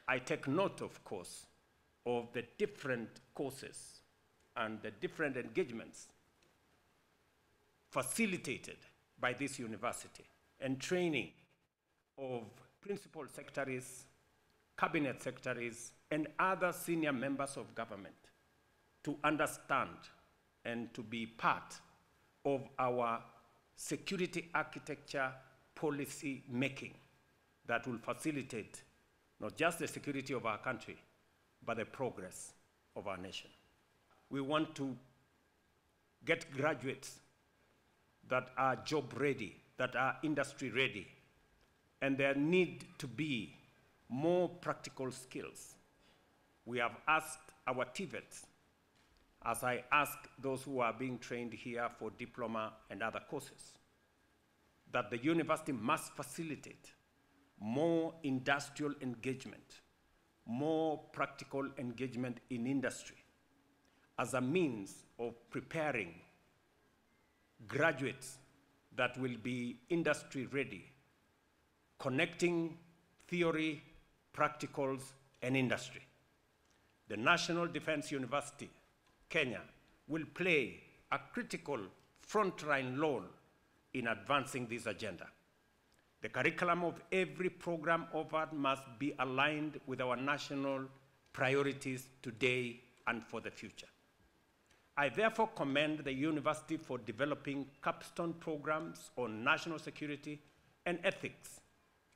I take note, of course, of the different courses and the different engagements facilitated by this university and training of principal secretaries, cabinet secretaries, and other senior members of government to understand and to be part of our security architecture policy making that will facilitate not just the security of our country, but the progress of our nation. We want to get graduates that are job ready, that are industry ready, and there need to be more practical skills. We have asked our TVETs, as I ask those who are being trained here for diploma and other courses, that the university must facilitate more industrial engagement, more practical engagement in industry as a means of preparing graduates that will be industry ready, connecting theory, practicals, and industry. The National Defense University, Kenya, will play a critical frontline role in advancing this agenda. The curriculum of every program offered must be aligned with our national priorities today and for the future. I therefore commend the university for developing capstone programs on national security and ethics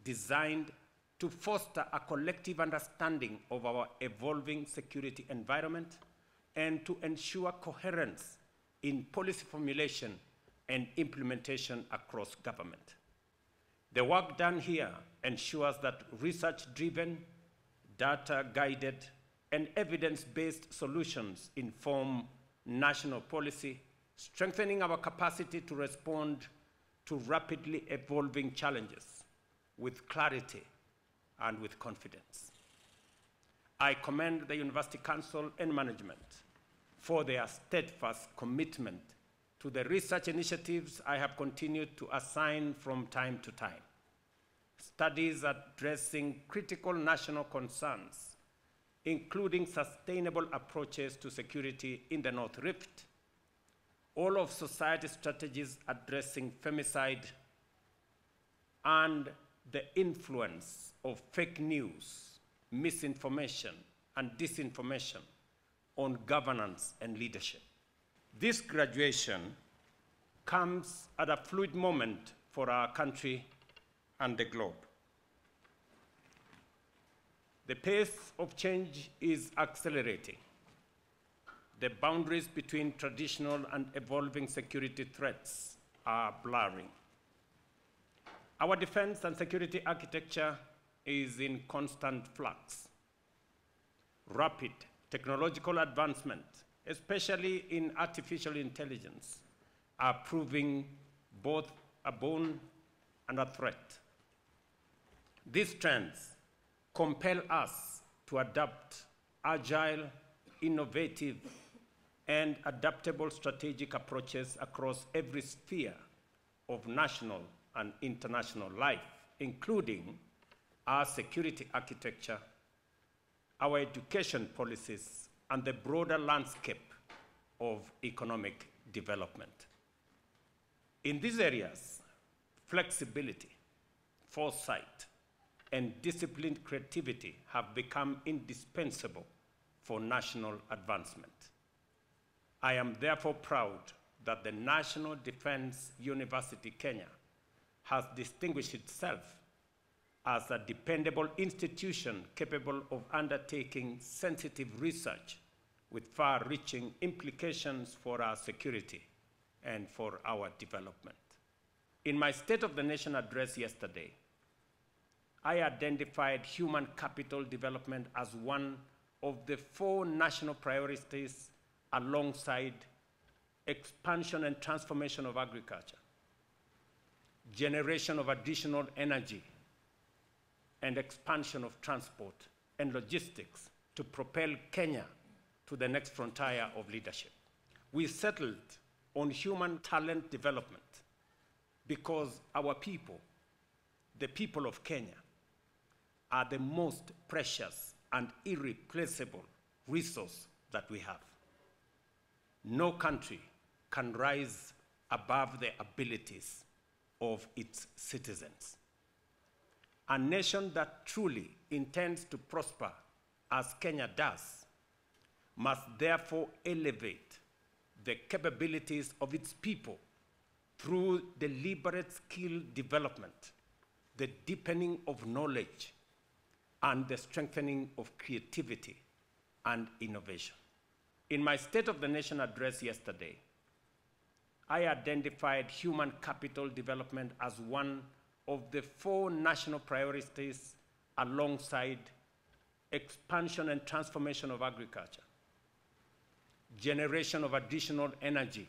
designed to foster a collective understanding of our evolving security environment and to ensure coherence in policy formulation and implementation across government. The work done here ensures that research-driven, data-guided, and evidence-based solutions inform national policy, strengthening our capacity to respond to rapidly evolving challenges with clarity and with confidence. I commend the University Council and management for their steadfast commitment to the research initiatives I have continued to assign from time to time. Studies addressing critical national concerns, including sustainable approaches to security in the North Rift, all of society strategies addressing femicide, and the influence of fake news, misinformation, and disinformation on governance and leadership. This graduation comes at a fluid moment for our country and the globe. The pace of change is accelerating. The boundaries between traditional and evolving security threats are blurring. Our defense and security architecture is in constant flux. Rapid technological advancement, especially in artificial intelligence, are proving both a boon and a threat. These trends compel us to adopt agile, innovative, and adaptable strategic approaches across every sphere of national and international life, including our security architecture, our education policies, and the broader landscape of economic development. In these areas, flexibility, foresight, and disciplined creativity have become indispensable for national advancement. I am therefore proud that the National Defense University Kenya has distinguished itself as a dependable institution capable of undertaking sensitive research with far-reaching implications for our security and for our development. In my State of the Nation address yesterday, I identified human capital development as one of the 4 national priorities alongside expansion and transformation of agriculture, generation of additional energy, and expansion of transport and logistics to propel Kenya to the next frontier of leadership. We settled on human talent development because our people, the people of Kenya, are the most precious and irreplaceable resource that we have. No country can rise above the abilities of its citizens. A nation that truly intends to prosper, as Kenya does, must therefore elevate the capabilities of its people through deliberate skill development, the deepening of knowledge, and the strengthening of creativity and innovation. In my State of the Nation address yesterday, I identified human capital development as one of the 4 national priorities alongside expansion and transformation of agriculture, generation of additional energy,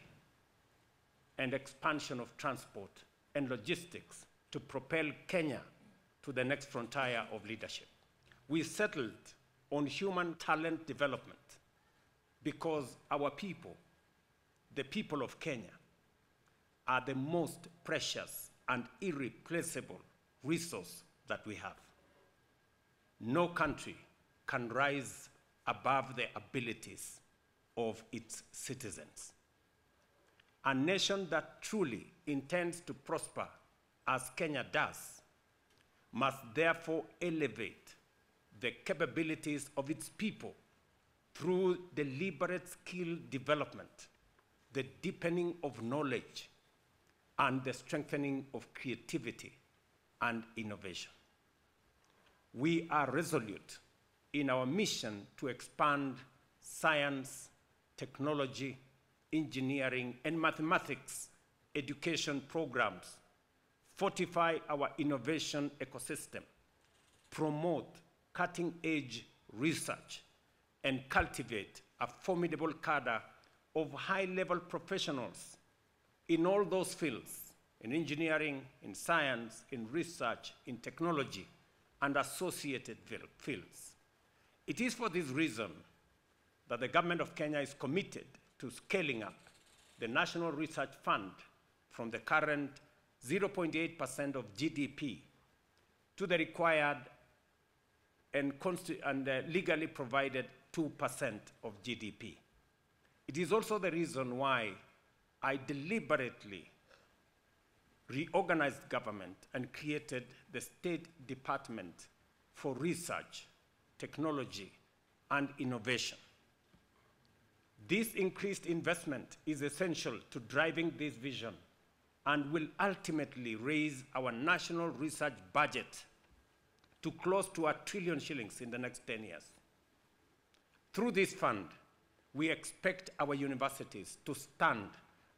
and expansion of transport and logistics to propel Kenya to the next frontier of leadership. We settled on human talent development because our people, the people of Kenya, are the most precious and irreplaceable resource that we have. No country can rise above the abilities of its citizens. A nation that truly intends to prosper, as Kenya does, must therefore elevate the capabilities of its people through deliberate skill development, the deepening of knowledge, and the strengthening of creativity and innovation. We are resolute in our mission to expand science, technology, engineering, and mathematics education programs, fortify our innovation ecosystem, promote cutting-edge research, and cultivate a formidable cadre of high-level professionals in all those fields, in engineering, in science, in research, in technology, and associated fields. It is for this reason that the government of Kenya is committed to scaling up the National Research Fund from the current 0.8% of GDP to the required and legally provided 2% of GDP. It is also the reason why I deliberately reorganized government and created the State Department for Research, Technology, and Innovation. This increased investment is essential to driving this vision and will ultimately raise our national research budget to close to R1 trillion in the next 10 years. Through this fund, we expect our universities to stand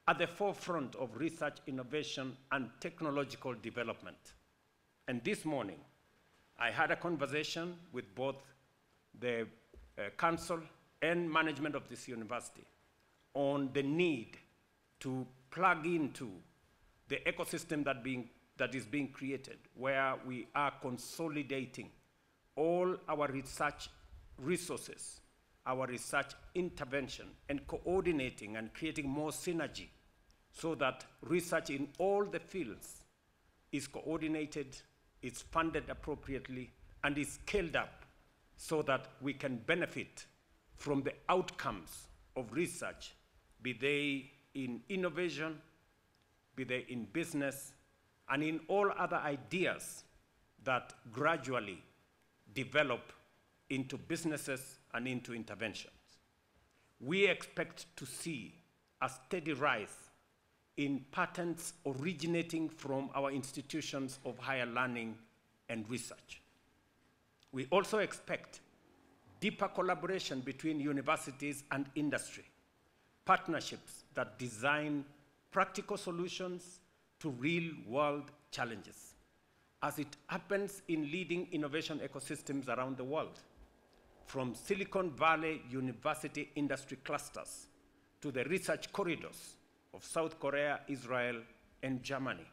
at the forefront of research, innovation, and technological development. And this morning, I had a conversation with both the council and management of this university on the need to plug into the ecosystem that is being created, where we are consolidating all our research resources, our research intervention, and coordinating and creating more synergy so that research in all the fields is coordinated, is funded appropriately, and is scaled up so that we can benefit from the outcomes of research, be they in innovation, be they in business, and in all other ideas that gradually develop into businesses and into interventions. We expect to see a steady rise in patents originating from our institutions of higher learning and research. We also expect deeper collaboration between universities and industry, partnerships that design practical solutions to real-world challenges, as it happens in leading innovation ecosystems around the world, from Silicon Valley university industry clusters to the research corridors of South Korea, Israel, and Germany.